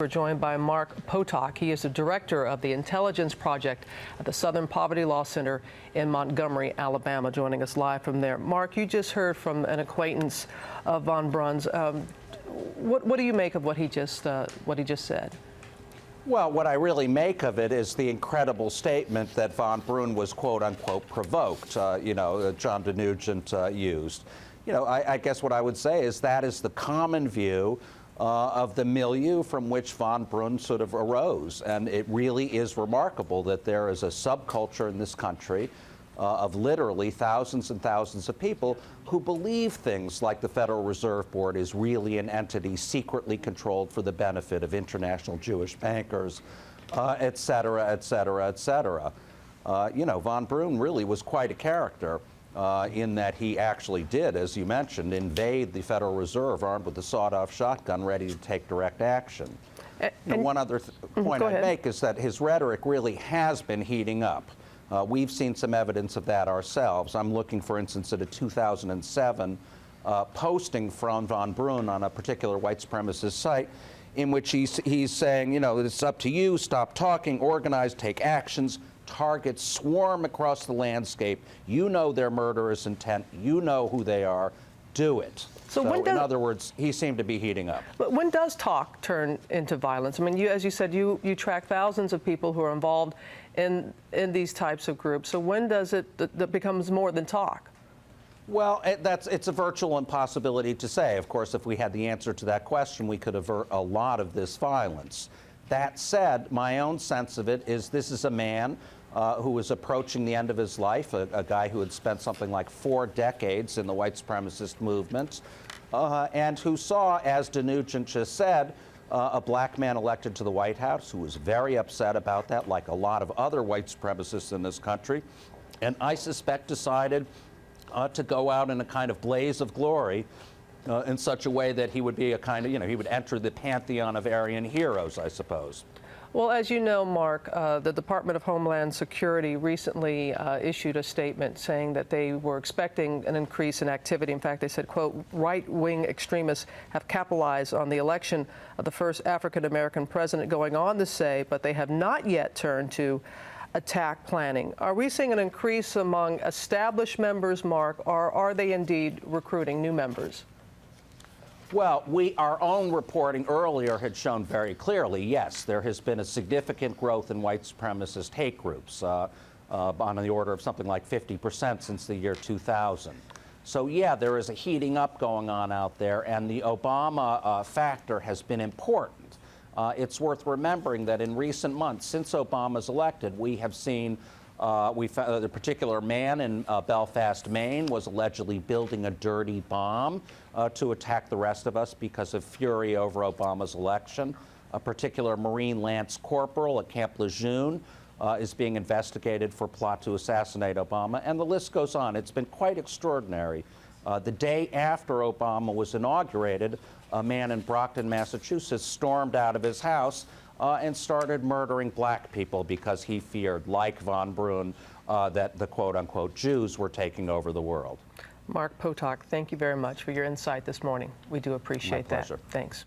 We're joined by Mark Potok. He is the director of the Intelligence Project at the Southern Poverty Law Center in Montgomery, Alabama, joining us live from there. Mark, you just heard from an acquaintance of Von Braun's. What do you make of what he just said? Well, what I really make of it is the incredible statement that Von Braun was, quote unquote, provoked, John DeNugent used. I guess what I would say is that is the common view of the milieu from which Von Braun sort of arose. And it really is remarkable that there is a subculture in this country of literally thousands and thousands of people who believe things like the Federal Reserve Board is really an entity secretly controlled for the benefit of international Jewish bankers, et cetera, et cetera, et cetera. Von Braun really was quite a character. In that he actually did, as you mentioned, invade the Federal Reserve armed with a sawed-off shotgun ready to take direct action. And one other point I'd make is that his rhetoric really has been heating up. We've seen some evidence of that ourselves. I'm looking, for instance, at a 2007 posting from Von Braun on a particular white supremacist site in which he's saying, it's up to you, stop talking, organize, take actions. Targets swarm across the landscape. You know their murderous intent. You know who they are. Do it. So in other words, he seemed to be heating up. But when does talk turn into violence? I mean, as you said, you track thousands of people who are involved in these types of groups. So when does that becomes more than talk? Well, it's a virtual impossibility to say. Of course, if we had the answer to that question, we could avert a lot of this violence. That said, my own sense of it is this is a man who was approaching the end of his life, a guy who had spent something like 4 decades in the white supremacist movement, and who saw, as DeNugent just said, a black man elected to the White House who was very upset about that, like a lot of other white supremacists in this country, and I suspect decided to go out in a kind of blaze of glory in such a way that he would be a kind of, he would enter the pantheon of Aryan heroes, I suppose. Well, as you know, Mark, the Department of Homeland Security recently issued a statement saying that they were expecting an increase in activity. In fact, they said, quote, right-wing extremists have capitalized on the election of the first African-American president, going on to say, but they have not yet turned to attack planning. Are we seeing an increase among established members, Mark, or are they indeed recruiting new members? Well, our own reporting earlier had shown very clearly, yes, there has been a significant growth in white supremacist hate groups on the order of something like 50% since the year 2000. So, yeah, there is a heating up going on out there, and the Obama factor has been important. It's worth remembering that in recent months, since Obama's elected, we have seen a particular man in Belfast, Maine, was allegedly building a dirty bomb to attack the rest of us because of fury over Obama's election. A particular Marine Lance Corporal at Camp Lejeune is being investigated for plot to assassinate Obama, and the list goes on. It's been quite extraordinary. The day after Obama was inaugurated, a man in Brockton, Massachusetts, stormed out of his house and started murdering black people because he feared, like Von Braun, that the quote-unquote Jews were taking over the world. Mark Potok, thank you very much for your insight this morning. We do appreciate that. My pleasure. Thanks.